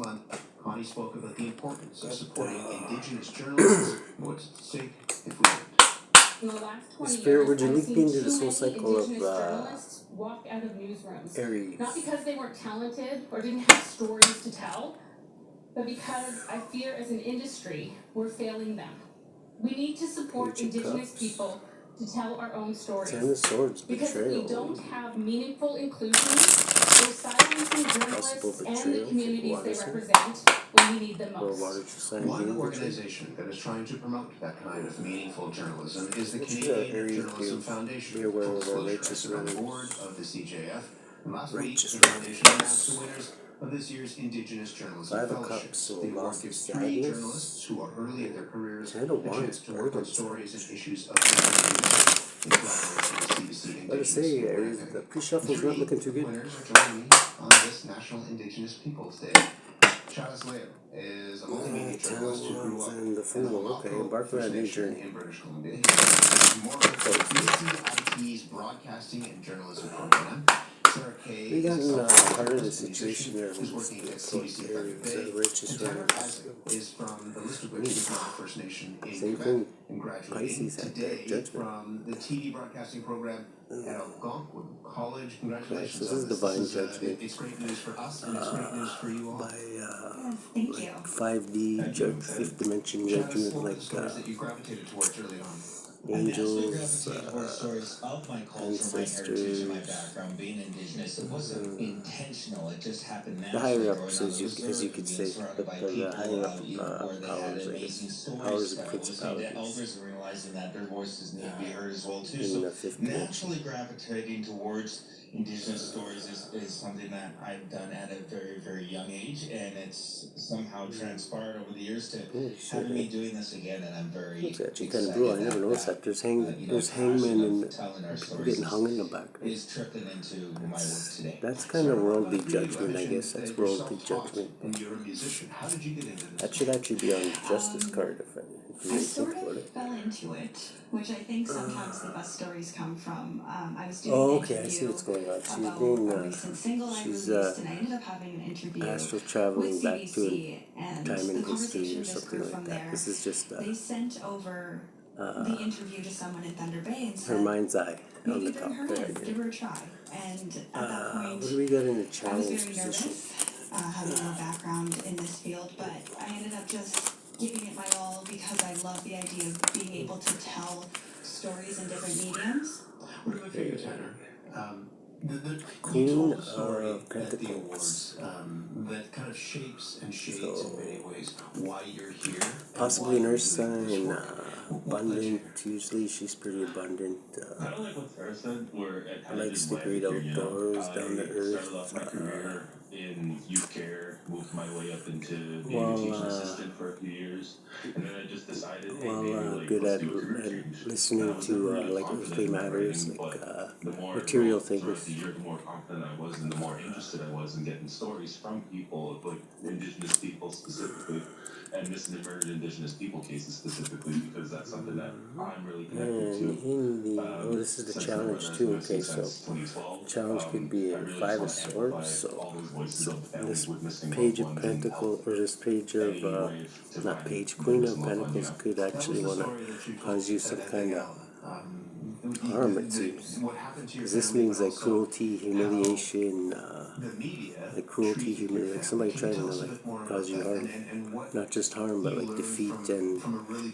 month, Connie spoke about the importance of supporting Indigenous journalists and what's at stake if we don't. In the last 20 Spirit, years, would you I've lead seen me into too the soul many cycle of Indigenous journalists walk out of newsrooms. Aries? Not because they weren't talented or didn't have stories to tell, but because I fear as an industry, we're failing them. We need to support Page of Indigenous Cups. people to tell our own stories. Ten of Swords, Because if betrayal. we don't have meaningful inclusion, we're silencing journalists and the communities they represent when we need them most. One organization that is trying to promote that kind of meaningful journalism is the Canadian Journalism Foundation. Full disclosure, on the board of the CJF. And last week, the foundation announced the winners of this year's Indigenous Journalism Fellowships. The award gives 3 journalists who are early in their careers a chance to work on stories and issues of the community. Let us say, Aries, the pre-shuffle's not looking too good. Winners are joining me on this National Indigenous Peoples Day. Travis Leo is a multimedia journalist who grew up in the Fumo, embark on a new journey. in British Columbia. More about BCIT's broadcasting and journalism program. Sarah Kay We got part of the situation there who's working at CBC Thunder Bay. richest Tanner Isaac is from the Listowitch First Nation in Same Quebec thing. and graduating Pisces had today judgment. from the TV broadcasting program at Algonquin College. Congratulations. This is divine This is, judgment. it's great news for us and it's great news for you all. By Thank you. 5D judge, fifth dimension judgment, What were like the stories that you gravitated towards early on? angels, stories of my culture, my heritage, and my background. Being Indigenous, it wasn't intentional. It just happened the naturally. higher ups, as you could say, the higher up powers, I guess, powers and principalities Elders are realizing that their voices need to be heard as well too. in the So fifth dimension. naturally gravitating towards Indigenous stories is something that I've done at a very, very young age, and it's somehow transpired over the years to having me doing this again, and I'm very It's actually kind of brutal. I never noticed that. There's hangmen and people getting hung in the back. is trickling into my work today. That's kind of worldly judgment, I guess. That's worldly judgment. And you're a musician. How did you get into this? That should actually be on the justice card if you I really sort think about of it. fell into it, which I think sometimes the best stories come from. I was doing Oh, an okay, I see interview what's going on. She's about being, a recent single I she's, released, and I ended up having an interview astral traveling with back to CBC, a and time in the history conversation or just something grew like from that. there. This is just They sent over the interview to someone in Thunder Bay and her said, mind's eye on maybe the bring top her there. in, give her a try. And at that point, What do we got in the I was challenge very position? nervous, having no background in this field, but I ended up just giving it my all because I love the idea of being able to tell stories in different mediums. What about for you, Tanner? You Queen told a story of at the Pentacles. awards that kind of shapes and shades in many ways why you're here. Possibly an earth sign, abundant. Usually she's pretty abundant. Kind of like what Sarah said, where it kind of Likes just the went great here, you know. outdoors, I down to started earth. off my career in youth care, moved my way up into being Well, a teaching assistant for a few years, and then I just decided, hey, Well, maybe like, good let's at do a career change. listening And I was to never really like confident earthly in matters, writing, like but the more material throughout things. the year, the more confident I was, and the more interested I was in getting stories from people, like Indigenous people specifically, and missing emergent Indigenous people cases specifically, because that's something that I'm really connected to. And in the this is the Since challenge I've too. been Okay, since so 2012, challenge could be I a really Five of just wanna Swords. amplify all those voices So of the families this with missing page loved of ones and Pentacles, help or this page of any way to not find page, their Queen missing of loved one, Pentacles could actually want to cause you some kind of harm, it seems. Because this means like cruelty, humiliation, like cruelty, humiliation, like somebody trying to like cause you harm. Not just harm, but like defeat, and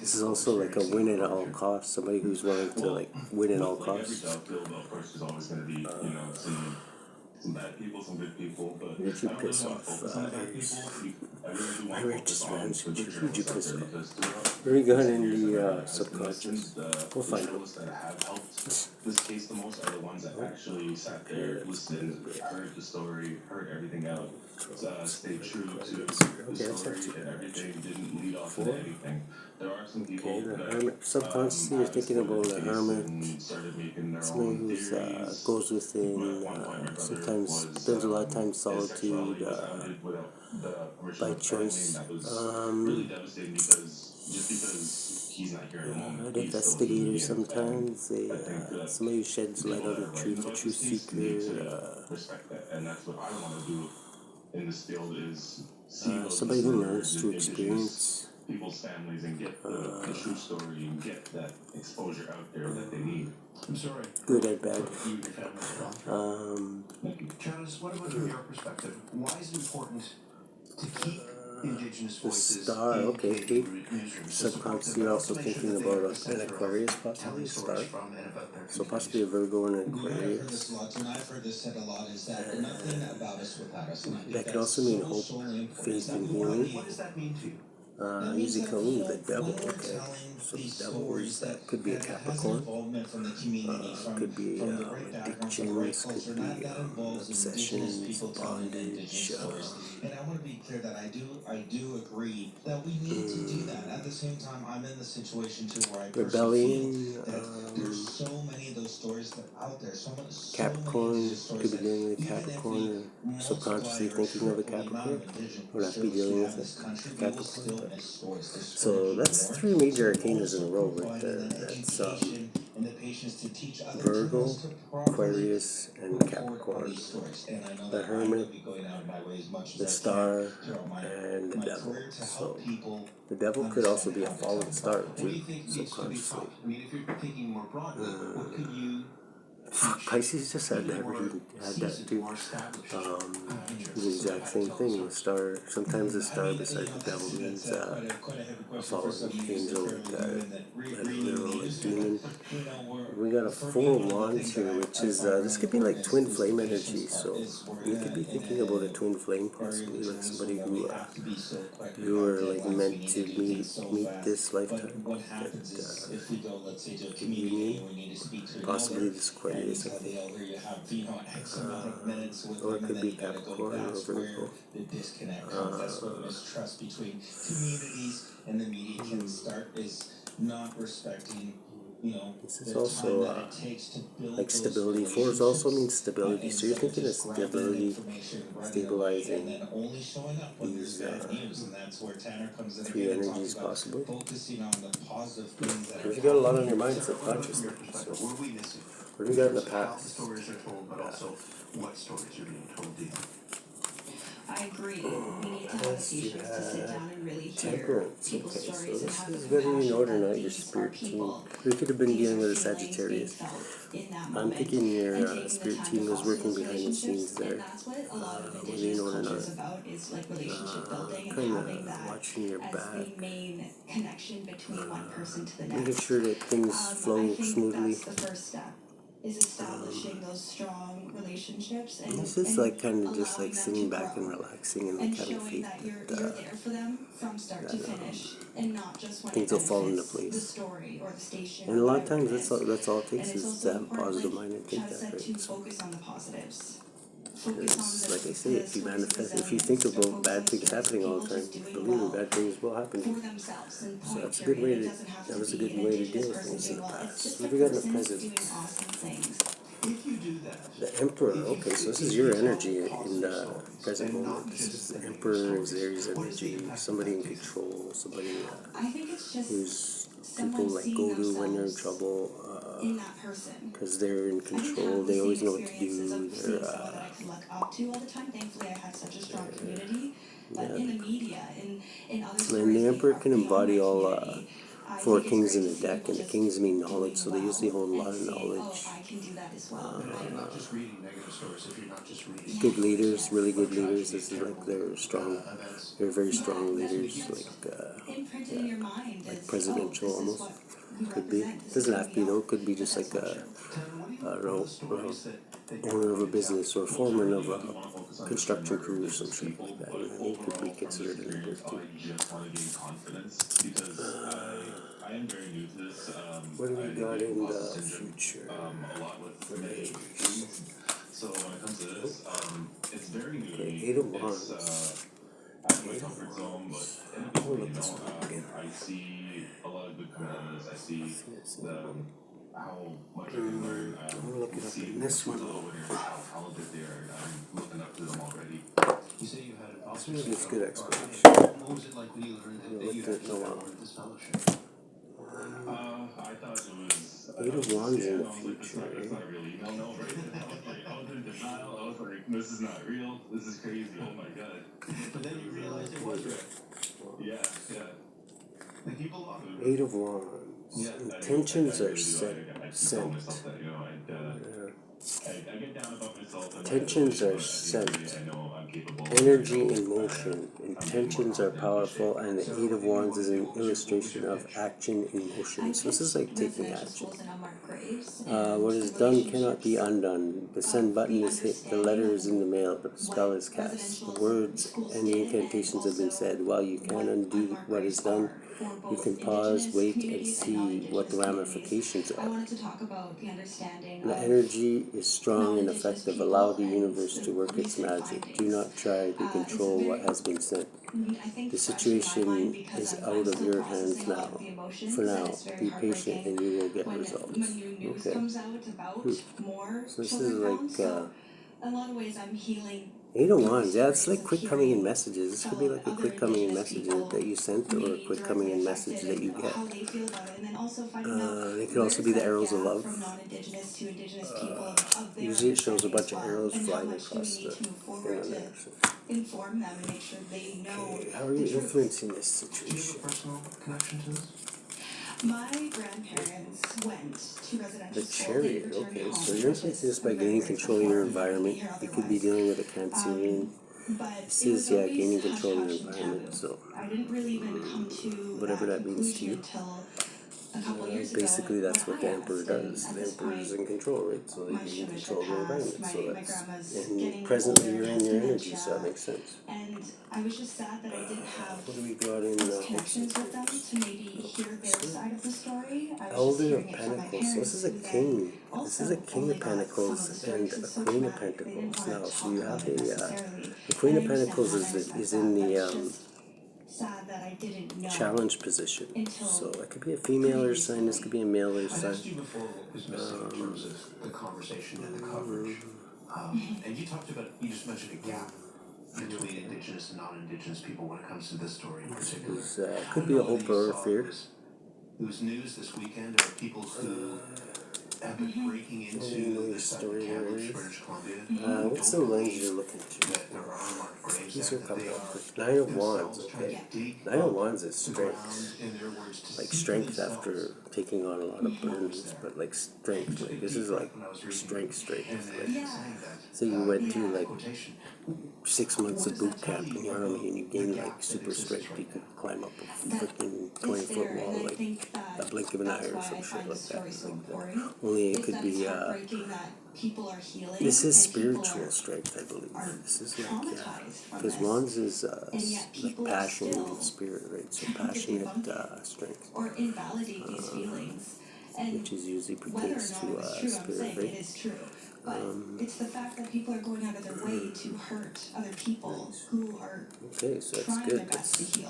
this is also like a win at all costs. Somebody who's willing to like win at all costs. Of course, there's always going to be, you know, some bad people, some good people, but Who'd you I don't piss really want off, to focus on the bad Aries? people. I really do My want to righteous focus on man, the who'd you journalists piss out there, off? because throughout Where are you going the in years the that I've been subconscious? listening, We'll the find it. journalists that have helped this case the most are the ones that actually sat there, listened, heard the story, heard everything out, stayed true to the story, and everything didn't lead off into anything. There are some people Okay, the that hermit. Subconsciously, you're thinking about a hermit, somebody who goes within, sometimes spends a lot of time in solitude, by choice. Really devastating because he's not here anymore. An investigator sometimes, somebody who sheds light on the truth, a truth seeker. Respect that, and that's what I want to do in this field is see those somebody who listeners learns and through indigenous experience. people's families and get the true story and get that exposure out there that they need. I'm sorry. Good and bad. You and your family as well. Travis, what about from your perspective? Why is it important to keep Indigenous The voices star, in okay. Canadian newsrooms? Subconsciously, you're also thinking about an Aquarius, possibly, star. So possibly a Virgo and an I've heard this Aquarius. a lot, and I've heard this said a lot, is that nothing about us without us. And I think That could that's also mean so, hope, so important. faith, That and we want healing. people. What does that mean to you? Easy coming, the devil, When we're okay. telling So these the devil stories is, that could be a has Capricorn. involvement from the community, Could be from the right background, from the right addictions, culture, could and be that involves indigenous obsessions, people telling bondage. indigenous stories. And I want to be clear that I do agree that we need to do that. At the same time, I'm in the situation too where I personally feel Rebellion, that there's so many of those stories that are out there, so many Capricorn, indigenous stories could be that dealing with even if Capricorn we or subconsciously thinking of a Capricorn. Would have to be dealing with a Capricorn. But so that's three major arcanas in a row right there. That's Virgo, Aquarius, and Capricorn. The Hermit, the Star, and the Devil. So the Devil could also be a fallen star too, subconsciously. Pisces just had that too. The exact same thing. The star, sometimes the star beside the devil means a fallen angel, like a literal like demon. We got a Four of Wands here, which is this could be like twin flame energy. So you could be thinking about a twin flame, possibly like somebody who you were like meant to meet this lifetime. That union, possibly this Aquarius, I think. Or it could be Capricorn or Virgo. The disconnect comes. That's what mistrust between communities and the media can start, is not respecting, this is also like stability. Fours also means stability. So you're thinking of stability, stabilizing these three energies possibly. Because you got a lot on your mind subconsciously. So what do we got in the past? Stories are told, but also what stories are being told to you. I agree. We need to have the patience to sit down and really hear Temperance. people's Okay, so stories and this have the is very in compassion order, that not your these are spirit team. people. We could have been These dealing are with a feelings being Sagittarius. felt in that I'm moment. thinking your And taking the spirit time team to was foster working those behind the scenes relationships, there. and that's what a lot of Whether you indigenous know it or culture is not. about, is like relationship building and Kind having of that watching your as back. the main connection between one person to the Making next. sure that things I flow think smoothly. that's the first step, is establishing those strong relationships and This is like kind of just allowing like them sitting to back and grow. relaxing and And like having showing faith that you're that there for them from start to finish, and not just when things it will fall into benefits the place. story or the station. And a or lot of whatever times it is. that's all it And takes it's is also to have a important, positive like mind and think Chad that, said, right? to So, focus on the positives. Focus because, on the, like I say, the if you stories of manifest, if you resilience, think or about bad focus things on happening all the people time, just doing believe me, well bad things will happen to for you. themselves, and So point that's a period. good way It to, doesn't have that to was a be good an way to indigenous deal with person things in doing the well. It's past. just What a do we got in the person present? doing awesome things. If you do that, The Emperor, okay, so this is your energy in the present moment. This is the Emperor, is Aries energy, somebody in control, somebody I think it's just who's someone people like seeing go to when they're in themselves trouble, in that person. because they're in I didn't control, have the they same always know what to experiences do, of seeing they're, someone that I could look up to all the time. Thankfully, I had such a strong community. But yeah. in the media, in other stories, And the Emperor being can beyond my embody all community, I four think it's kings great in to the see deck, people and the just kings mean doing knowledge, so they usually hold a well lot of and saying, knowledge. oh, I can do that as well. you're not just reading negative stories, if you're not just reading Good leaders, Yes. really good leaders. This is like they're strong, events. they're very strong That leaders, gets imprinted in your mind like as, presidential oh, this is almost. what we Could be. represent. This Doesn't is have who to be we though. are. Could be But just that's like not a true. owner of a business or foreman of a construction crew or some shit like that. He could be considered an Emperor too. I just want to gain confidence because I am very new to this. What do we I got get in the imposter syndrome, future? a lot with many things. So when it comes to this, it's very new to Okay, me. Eight of It's Wands. out of my comfort zone, but in a good way, I see a lot of good coming out of this. I see how much I can learn. I'm gonna look it up See in this one. the winners, how talented they are, and I'm looking up to them already. You say you had an This one is good explanation. What was it like when you learned that you had this fellowship? I thought it was. Eight of Wands in the I was like, future. that's not a real email, no, right? I was like, in denial. I was like, this is not real. This is crazy. Oh my god. But then you realize it was real. Yeah. The people love it. 8 of Wands. Yeah, Intentions I are really do. sent. I tell myself that, you know, I get down about myself. And Intentions my are ability, sent. but I know I'm capable. Energy I know, in motion. Intentions are powerful, and the 8 of Wands is an illustration of action in motion. So this is like taking action. What is done cannot be undone. The send button is hit. The letter is in the mail. The spell is cast. The words and the incantations have been said. While you can't undo what is done, you can pause, wait, and see what the ramifications are. The energy is strong and effective. Allow the universe to work its magic. Do not try to control what has been sent. The situation is out of your hands now. For now, be patient and you will get results. Okay. So this is like in a lot of ways I'm healing 8 of Wands. Yeah, it's like quick coming in messages. This could be like a quick coming in message that you sent, or a quick coming in message that you get. It could also be the arrows of love. Usually it shows a bunch of arrows flying across the thing on there. So. Inform them and make sure they know. Okay, how are you influencing this situation? Personal connection to this? My grandparents went to residential The school. Chariot, okay. So you're influencing this by gaining control of your environment. You could be dealing with a Cancerian. This is, yeah, gaining control of your environment. So, I didn't really even come to whatever that means to you. until a couple years ago. Basically, that's what the I Emperor asked, does. and The at this Emperor is point, in control, right? So they my gain ship control of your had environment. passed, So my that's, grandma's and getting presently older, you're in has your energy, dementia, so that makes sense. and I was just sad that I didn't have What do we got in those connections with them to maybe hear their side of the story. I was just Elder hearing of it from my Pentacles. So parents, this is a who then king. This also is a king only of got some of Pentacles the stories. and It's a so queen of traumatic, they didn't Pentacles. want Now, to so talk you about have it a necessarily. the queen of And I understand Pentacles how that is sad. in That's the just sad that I didn't know challenge position. until So it could be a female or sign. This could be a male or I've sign. asked you before what was missing in terms of the conversation and the coverage. And you talked about, you just mentioned a gap between Indigenous and non-Indigenous people when it comes to this story in particular. Could be a hope or a fear. There was news this weekend of people who have been breaking into the story Cambridge, British Columbia. What's the lens you're looking to? That there are unmarked graves These there, are that coming they up. are 9 of Wands, themselves trying okay. to dig 9 of up Wands is the strength. ground, in their words, to Like see strength themselves. after taking on a lot of burdens, but like strength. Like this is like strength. Like, so you went through like 6 months of boot camp in the army and you gained like super strength. You could climb up a freaking 20-foot wall like a blink of an eye or some shit like that. Only it could be this is spiritual strength, I believe. This is like, yeah, because Wands is like passion and spirit, right? So passionate strength, or invalidate these feelings. And which is usually whether or pertains not to it was true, I'm spirit, saying right? it is true. But it's the fact that people are going out of their way to hurt other people who are Okay, so that's trying good. their best to heal.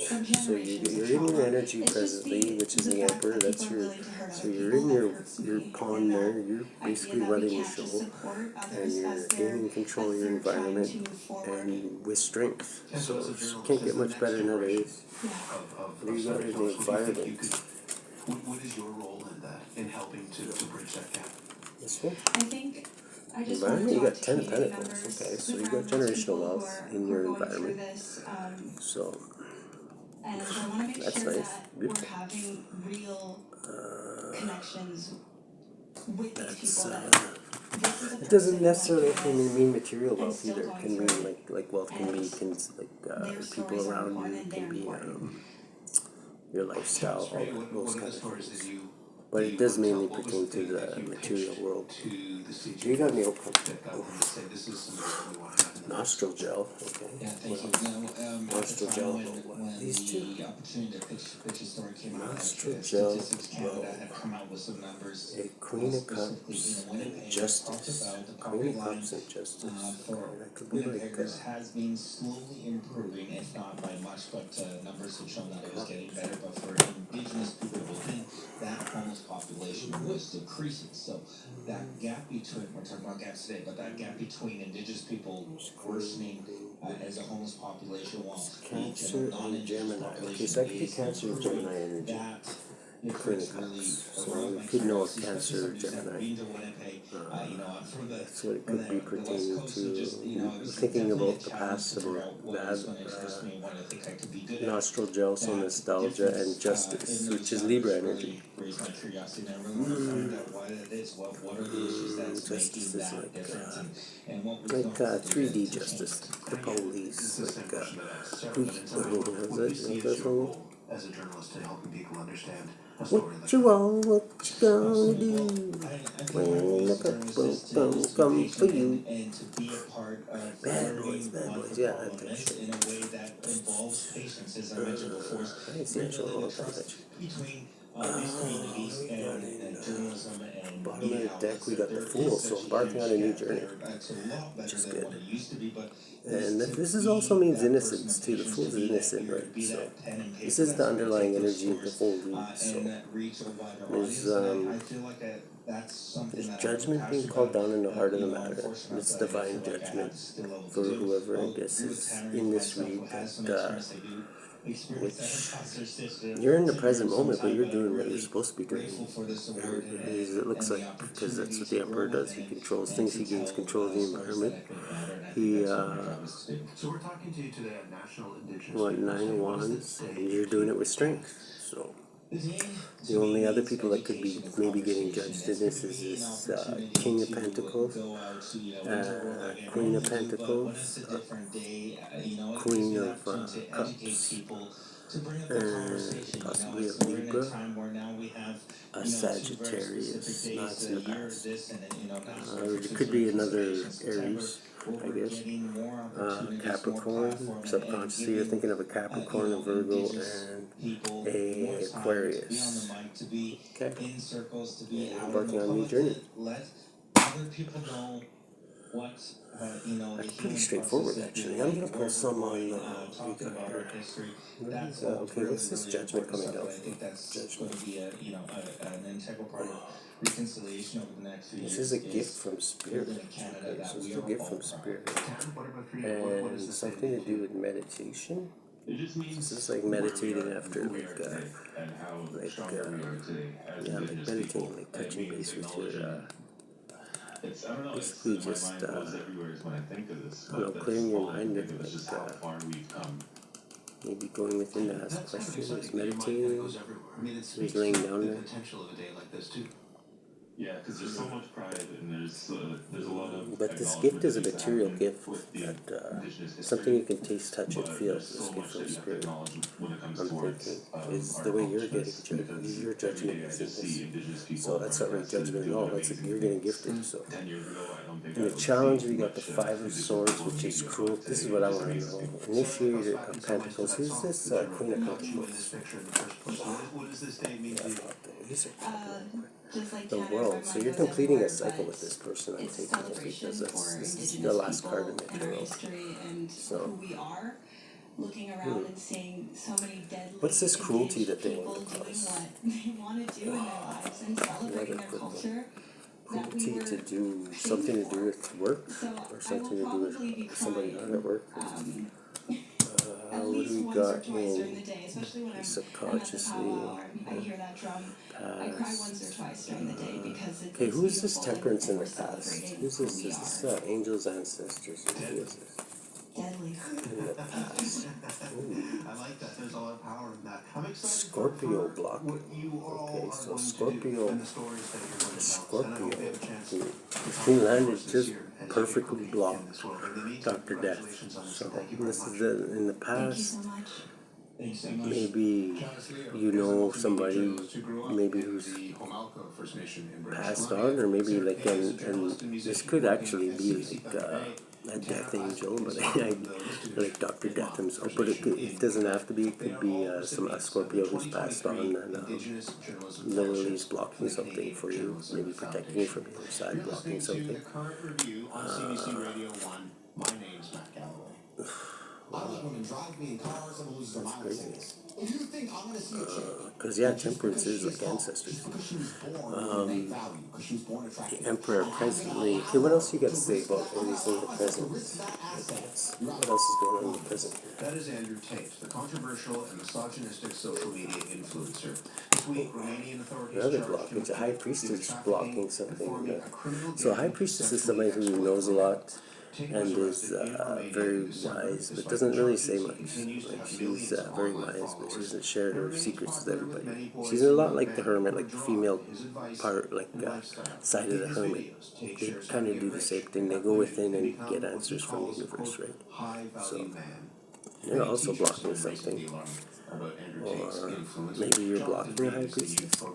From So generations you're of in your trauma. energy It's just presently, which is the fact Emperor. that That's people are your. willing to hurt So other you're people in that your hurts me, pawn and there. that You're idea basically that we running the can't just show, support and others you're as they're gaining control of your trying environment to move forward. and with strength. And So as a you journalist, can't as get the much next better generation nowadays. Yeah. of You got in the storytellers, what do you environment. think you could, what is your role in that, in helping to bridge that gap? This one. I think I just want Environment, to you talk got to 10 of community Pentacles. members, Okay, so the you got ground generational people wealth who in are your going through environment. this, So and I want to make that's sure nice. that Beautiful. we're having real connections with these That's people. That this is a it doesn't person necessarily going through have to this mean material and wealth still either. It going can through mean it. like wealth can be And their people stories are around you. important It and can they're be important. your lifestyle, all What those are kind the of stories that things. you But that it you does want to mainly tell? What was pertain the to thing that the you material pitched world. to the CJ You got nail that pump. got them to say this is something that we want to have in the Nostril gel. Okay. Yeah, thank What you. else? Now, at Nostril the gel. time when These two. the opportunity to pitch a story came out, Nostril like, gel. Statistics Canada had come out with some numbers. A Queen of Specifically Cups in Winnipeg, and it Justice. talked about the Queen poverty of line Cups and Justice. for Okay, that could be like Winnipeggers has been slowly improving, if not by much, but numbers have shown that it was getting better. But for Indigenous people within that homeless population was decreasing. So that gap between, we're talking about gaps today, but that gap between Indigenous people worsening as a homeless population, while Cancer the and non-Indigenous Gemini. population Okay, so that could be is Cancer and improving, Gemini energy. that Queen of Cups. So we could know of Cancer or Gemini. Being to Winnipeg, I'm from the. That's what it could be pertaining to. Thinking about the past, about that. Nostril gel, so nostalgia and justice, which is Libra energy. Raise my curiosity, and I really want to find out why that is. What are the issues that's Justice making is that like, difference, and what we don't like have to do 3D to justice, change the police, It's the same like question that I asked Sarah, who, but in time, how's what do it? you see Like as that your one? role as a journalist in helping people understand a story like What you that? want, what you gonna do I when the people come for you? and to be a part of Bad learning boys, what the yeah, that problem is picture. in a way that involves patience, as I mentioned before, I didn't see that show rebuilding all the the time, trust actually. between these communities and journalism and Bottom media of the deck, outlets. we got the There Fool, is so such a embarking on a new huge gap journey. there. It's a lot better is than good. what it used to be, but And to this is be also means that innocence person of too. The patience, Fool's to be that innocent, ear, right? be So that pen and paper this is the that's gonna underlying take those energy of the stories, Fool lead. So and reach a wider there's audience. And I feel like that's something there's that judgment being called down in the heart of the matter. It's divine judgment for whoever I guess is in this read that which you're in the present moment, but you're doing what you're supposed to be doing. It looks like, because that's what the Emperor does. He controls things. He gains control of the environment. He So we're talking to you today on National Indigenous what, Peoples 9 Day. of What does Wands, this day and you're doing it with strength. So the only other people that could be maybe getting judged in this is this King of Pentacles, Queen of Pentacles, Queen of Cups, and possibly a Libra, a Sagittarius. No, it's in the past. It could be another Aries, I guess. Capricorn, subconsciously you're thinking of a Capricorn, a Virgo, and a Aquarius. Okay. And embarking on a new journey. That's pretty straightforward, actually. I'm gonna pull some on we got here. Okay, what's this judgment coming down? Judgment. Reconciliation over the next few years. This is a gift from Spirit. Okay, so this is a gift from Spirit. And something to do with meditation. This is like meditating after, yeah, like meditating, like touching base with your, basically just, clearing your mind and maybe going within to ask questions, meditating, maybe laying down there. Yeah, because there's so much pride and there's a lot of. But this gift is a material gift that something you can taste, touch, and feel. This gift from Spirit, I'm thinking, is the way you're getting judged. Your judgment is in this. So that's not really judgment at all. That's like you're getting gifted. So in the challenge, we got the Five of Swords, which is cruel. This is what I want to know. Initiator of Pentacles. Who's this Queen of Pentacles? What does this day mean to you? These are Just like the Canada world. So you're reminds us completing a everywhere, cycle but with this person. I'm it's a taking it celebration because for this is Indigenous the last card in people the and our tarot. history and So who we are. Looking around and seeing so many deadly what's this cruelty engaged that they people want to doing cause? what they want to do in their lives and celebrating their culture. That we Cruelty were to do trained something to for. do with work So or I something will to do probably be with somebody crying not at work. at What least do we once or got twice during the in day, especially when I'm at the subconsciously? powwow and I hear that drum. I cry once or twice during the day because it's Okay, who's this beautiful Temperance in and the we're past? celebrating Who's who this? we Is this are. angels, ancestors? Who is this? Deadly. In the past. I like that. There's a lot of power in that. I'm excited Scorpio for block. what you all Okay, are so going to Scorpio. do and the stories that you're going to tell us. And I Scorpio. hope we have a chance to He talk landed about this just year as you perfectly in blocked. this world. In the meantime, Dr. Death. congratulations on this. So Thank you very this much. is in the Thank you past. so much. Maybe you know somebody, maybe who's passed on, or maybe like, and this could actually be like a death angel, but I like Dr. Death himself. But it doesn't have to be. It could be a Scorpio who's passed on and literally is blocking something for you, maybe protecting you from the other side, blocking something. My name's Matt Galloway. I let women drive me in cars and lose their minds. Because yeah, temperance is like ancestors. The emperor presently. Okay, what else you got to say about Aries in the present? What else is going on in the present? That is Andrew Tate, the controversial and misogynistic social media influencer. This week, Romanian authorities Another charged him blockage. A high priestess with blocking trafficking something. performing a criminal So a high gambling priestess is sexually somebody who knows a lot and is very wise, but doesn't really say much. Like she's very wise, but she doesn't share her secrets with everybody. She's a lot like the hermit, like the female part, like side of the hermit. They kind of do the same thing. They go within and get answers from the universe, right? So you're also blocking something. Or maybe you're blocking a high priestess. I'm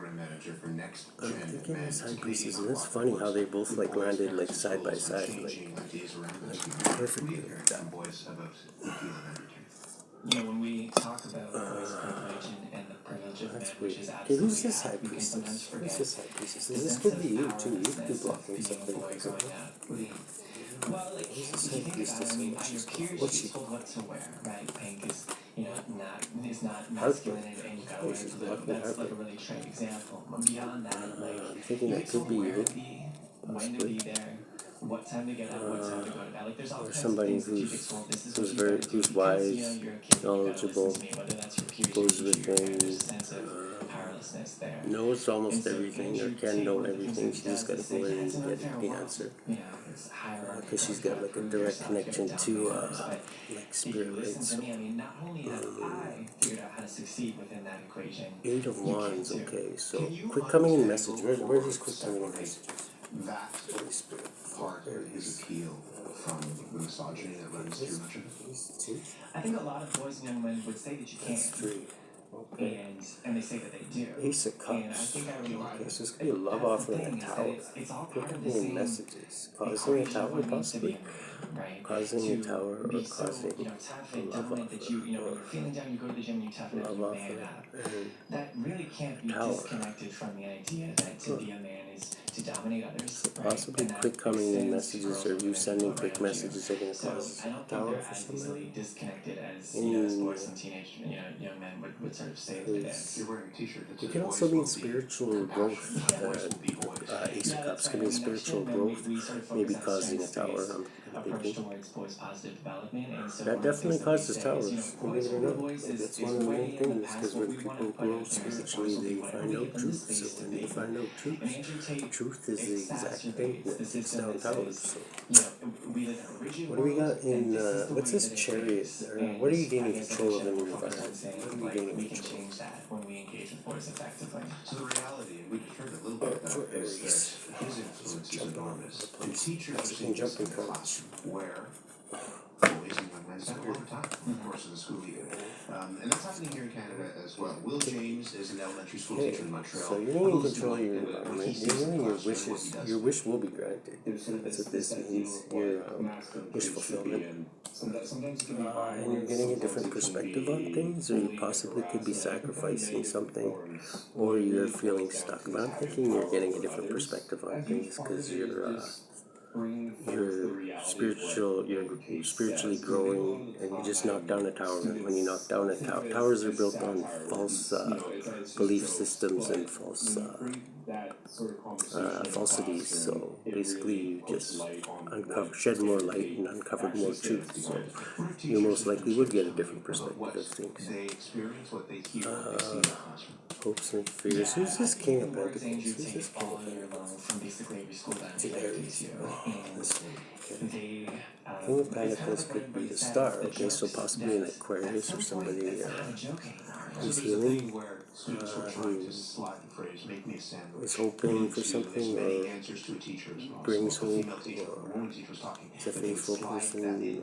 thinking this high priestess, and it's funny how they both like landed like side by side, like perfectly like that. When we talk about voice privilege and the privilege of men, which is Okay, who's absolutely this high people priestess? sometimes forget. Who's this high priestess? This could be you too. You could be blocking something. Well, like, if you think about it, I mean, your peers should be told what to wear, right? Pink is, not masculine and you gotta wear blue. That's like a really extreme example. But beyond that, like, I'm thinking that could be where you. to be, when to be there, what time to get up, what time to go to bed. Like, there's all kinds of somebody things that you get told. This is what you very gotta do. who's Because, wise, you're a kid, you gotta knowledgeable, listen to me, whether that's your peers, goes your teacher, your within, parents. There's a sense of powerlessness there. knows almost And so everything or Andrew can Tate, know one of the things everything. that She he just got to does go is in say, and it's an get unfair the world. answer. It's hierarchy. Because she's got like a direct connection to like If spirit, you right? listen So to me, I mean, not only have I figured out how to succeed within that equation, 8 of you Wands. can too. Okay, so quick coming in message. Where are these quick coming in messages? That Holy Spirit. part of his appeal from the misogyny that runs through much of it. These 2. I think a lot of boys and young men would say that you That's can't. 3. Okay. And they say that they do. Ace of And I Cups. think I Okay, realize so this could be a love that's offer the and thing, a is that tower. it's all Quick part of the coming in same messages. Causing a equation of tower, what it means to be possibly. a man, right? Causing a To tower or be so, causing tough a and love dominant that offer. when you're feeling down, you go to the gym and you toughen up, Love you offer man up. and That really can't be tower. disconnected from the idea that to be a man is to dominate others, So right? possibly And that quick coming in extends to messages girls or and you women sending quick around you. messages are going to So cause I a don't think tower they're for as somebody. easily disconnected as as boys and teenage young men would sort of say that it is. You're wearing a t-shirt that It says can boys also mean will be spiritual growth. boys will be boys. Ace of Yeah, Cups that's can right. mean I mean, spiritual men, growth, we sort of maybe focus on causing a tower. strengths-based I'm approach thinking. towards boys' positive development, and so That one of the definitely things that we causes say towers. is, Believe boys it or will be not, boys like, that's is one of the way main in the things. past. Because What when we want to people put grow out there is that boys spiritually, will be they whatever find we out give them the truth. space So to when they be. find out truth, And Andrew Tate truth is the exact thing exacerbates that the takes system down that towers. says, So we live in a rigid what do we world, got in and this is the what's way this that it chariot? is. Or And what are you I gaining guess I control of should in have your more focus on environment? saying, What are you like, gaining we can control? change that when we engage with boys effectively. So the reality, and we just heard a little bit of For that, is Aries. that his influence is Jumping all enormous. over the And place. teachers are Mexican seeing this jumping in the cards. classroom, where boys and young men spend a lot of time in the course of the school year. And that's happening here in Canada as well. Will James is an elementary school Okay, teacher in Montreal. so you're gaining control of your environment. You're getting your wishes. Your wish will be granted. That's what this means. Your wish fulfillment. And you're getting a different perspective on things, or you possibly could be sacrificing something, or you're feeling stuck. But I'm thinking you're getting a different perspective on things because you're spiritually growing, and you just knocked down a tower. And when you knock down a tower, towers are built on false belief systems and false falsities. So basically, you just shed more light and uncovered more truth. So you most likely would get a different perspective of things. They experience what they hear, what they see in the classroom. Hopes and fears. Who's this King of Works Pentacles? Andrew Who's Tate this King all of year Pentacles? long from basically every school that It's an I'm Aries. to, This one. Okay. they King of Pentacles could be the star. Okay, so possibly an Aquarius or somebody who's healing, who is hoping for something or brings hope, or is a faithful person,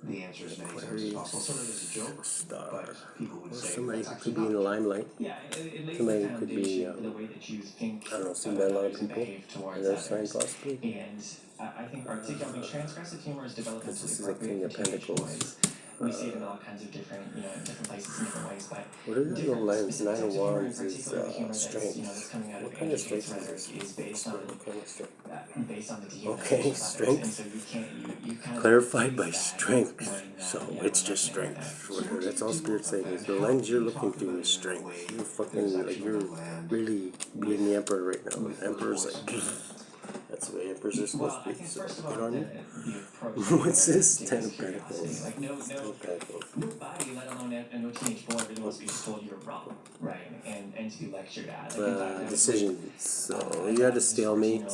The answer is many times Aquarius, possible, sort of as a joke, star, but people would or say somebody that's who actually could be in the not. limelight. Yeah, it lays Somebody the who could be, foundation for the way that you think I don't know, seen by a lot of others and people. behave towards Another sign others. possibly. And I think articulating transgressive humor is developmentally This is a appropriate King for of teenage Pentacles. boys. we see it in all kinds of different, different places in different ways. But What are the different lens? specific Nine types of of humor in Wands is particular, the humor that's strength. coming out What of kind of Andrew Tate's strength is rhetoric this? is based on What kind of strength? based on the dehumanization Okay, of others. strength. And so you can't you kind of Clarified by use that strength. when, So when it's just reckoning with strength. That's all Spirit's saying is the lens you're looking through is strength. You're fucking like you're really being the emperor right now. The emperor's like that's the way emperors are supposed to be. So get on it. What's this? Ten of Pentacles. Like no body, let alone no teenage boy really wants to be told you're wrong, right? And to be lectured at. Decisions. So you're at a stalemate,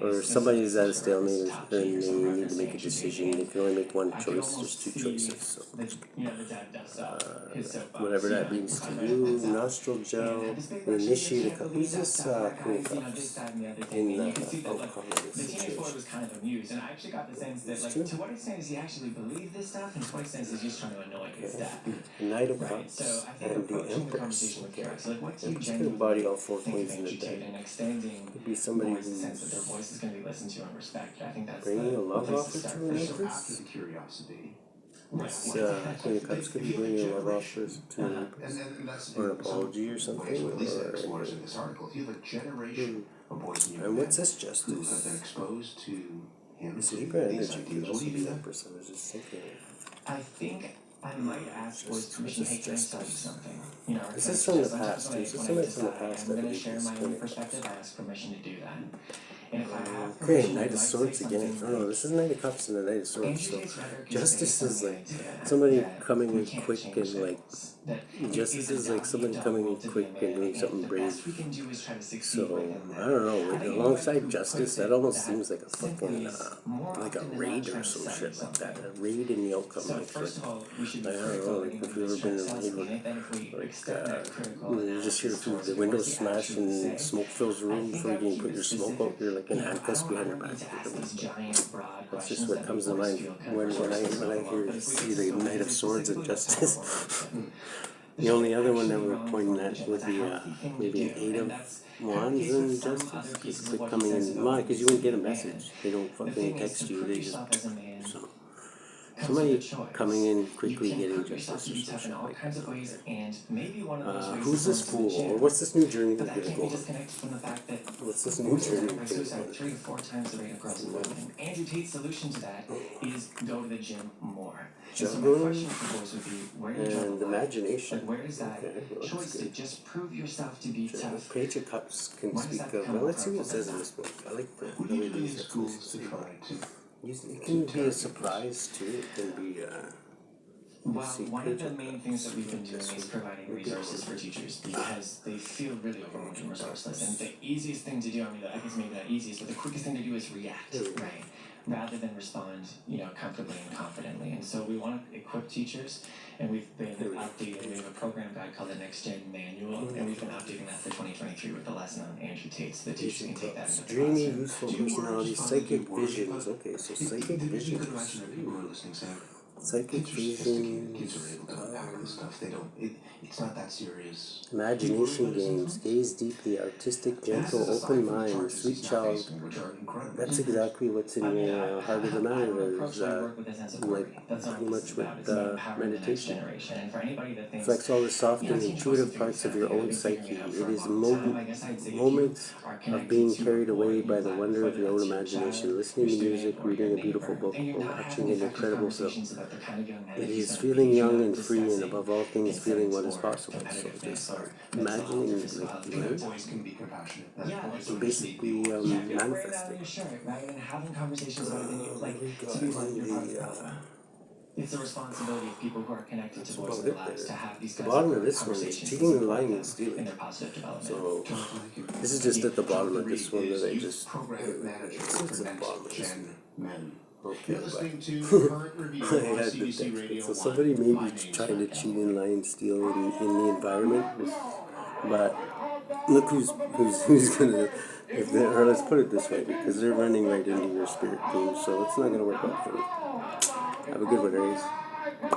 or somebody's at a stalemate, and they need to make a decision. They can only make one choice. There's two choices. So whatever that means to you. Nostril gel. Initiate a who's this Queen Cups in the outcome of this the teenage boy situation? was kind of amused, and I actually got the sense that, like, to what extent does he actually believe this stuff, and to what extent is he just trying to annoy his dad? Knight of Right. Cups So I think and the approaching the Empress. conversation with care. So, like, what do you Empress could genuinely embody all four think queens in makes the you cheat, deck. and extending Could be somebody boys the sense that their who's voice is going to be listened to and respected. I think that's bringing a love place offer start to an for sure. Empress. the curiosity. This Queen of Cups could be bringing a love offer to an Empress, or an apology or something, or this article. If you have a generation of boys in your and what's head this who have been Justice? exposed to him, This to Libra these energy ideas, could will also you be do the that? Empress. I was just thinking. I think I might ask boys permission. Hey, can I tell you something? This is from the past. This is somebody from the past. I'm I going to believe share this my Queen own of Cups. perspective. I ask permission to do that. And if I have Okay, permission, Knight I of might Swords say again. something No, this is Knight of Cups and the Knight of Swords. Andrew So Tate's rhetoric is justice based is on the like idea somebody that coming we in can't quick change and like things. That justice it is like somebody a coming in double to quick be a and doing man, something and the best we brave. can do is try to succeed So within I that. don't know. I Like think alongside anybody who justice, puts that it almost that seems like a simply fucking is more like a often than not raid or trying to some sell you shit like that. something. A raid in the outcome. So Like first of all, we should be I don't know. critical Like in if you've ever this been in a sales raid meeting, where and then if we like extend that critical you just hear analysis towards the what windows he smash actually and say, smoke fills the I room think before I you would can keep put it your smoke specific. out. You're like in handcuffs I behind your don't back. need to ask these giant, broad That's just questions what that comes to make boys mind feel kind when of I hear but if we see get the to Knight of it's Swords and specifically the Justice. type of The only other one that actually we're wrong pointing for at the would gym. be It's a healthy thing to maybe do, an Eight and of that's Wands kind of and the case with some Justice. other Because pieces quick of what he coming says in, about why? Because you wouldn't get a being a message. man. They don't The fucking thing is, text to you. prove They just yourself as a man so comes with a somebody choice. coming in You quickly can getting prove yourself justice to or be some tough in shit all like kinds that. of ways, and maybe one of those ways Who's is this going to the fool? Or gym. what's this new journey But we're that gonna can't go be on? disconnected from the fact that What's this new boys are journey killed by we're gonna go suicide on? 3 to 4 times the rate of girls and women. And Andrew Tate's solution to that is go to the gym more. And so my question for boys would be, where do you draw And the line? imagination. Like, where is that Okay, well, that's choice to good. just prove yourself to be Sure. tough? Page of Cups can When does speak that of. become Well, more let's see what it powerful says than in that? this book. I like the What way do you do in these these are schools to posted. try to It can be a surprise too. It can be Well, secret. one of the main things that we've been doing This is one. providing resources for teachers because they feel really overwhelmed and resourceless. And the easiest thing to do, I mean, I guess maybe not easiest, but the quickest thing to do is react, right? Rather than respond, comfortably and confidently. And so we want to equip teachers, and we've been updating. We have a program guide called the Next Gen Manual, and we've been updating that for 2023 with the lesson on Andrew Tate, so the teachers can take that into the Dreamy, classroom. useful personality, psychic visions. Okay, so psychic visions. imagine that people are listening saying, Psychic kids are sophisticated, visions. kids are able to unpack this stuff. They don't, it's not that serious. Imagination games, gaze deeply, artistic, gentle, open mind, sweet child. Which are incredible. That's exactly what's in your Hargrave St. I don't approach my is work with a sense of worry. That's not pretty what much this is about. with It's about empowering the next meditation. generation. And for anybody that thinks, Reflects all the soft and teenage intuitive boys parts of figure your this out, own they've been figuring psyche. it out It for a is long time. I guess I'd say if you moments are of connected being to carried a boy away you by the love, wonder of whether your own that's your imagination, child, listening to your music, student, or reading your a beautiful neighbor, book, and you're or not watching having an effective incredible film. conversations about the kind of young man It that he's is gonna be. feeling If you're young not and free, and discussing above all things, in feeling settings what is for possible. So competitiveness just or imagining, physical like, health, you know, Boys can be compassionate. yeah, Boys like don't basically wearing that on manifesting. your shirt rather than having conversations about it. Like, We've got to be blunt, you're part of the the problem. It's a responsibility of people who are connected to boys about in their it lives to there. have these The kinds bottom of of this one is conversations cheating that and support lying them and stealing. in their positive development. So Jonathan, this is just at the bottom of this one that I youth just program manager it's for at the bottom of Next this Gen one. Men. Okay, You're but listening to current review I on had the CBC text. Radio So 1. somebody may My be name's trying to Matt cheat Gallagher. and lie and steal in the environment, but look who's gonna if they or let's put it this way, because they're running right into your spirit team, so it's not gonna work out for them. Have a good one, Aries.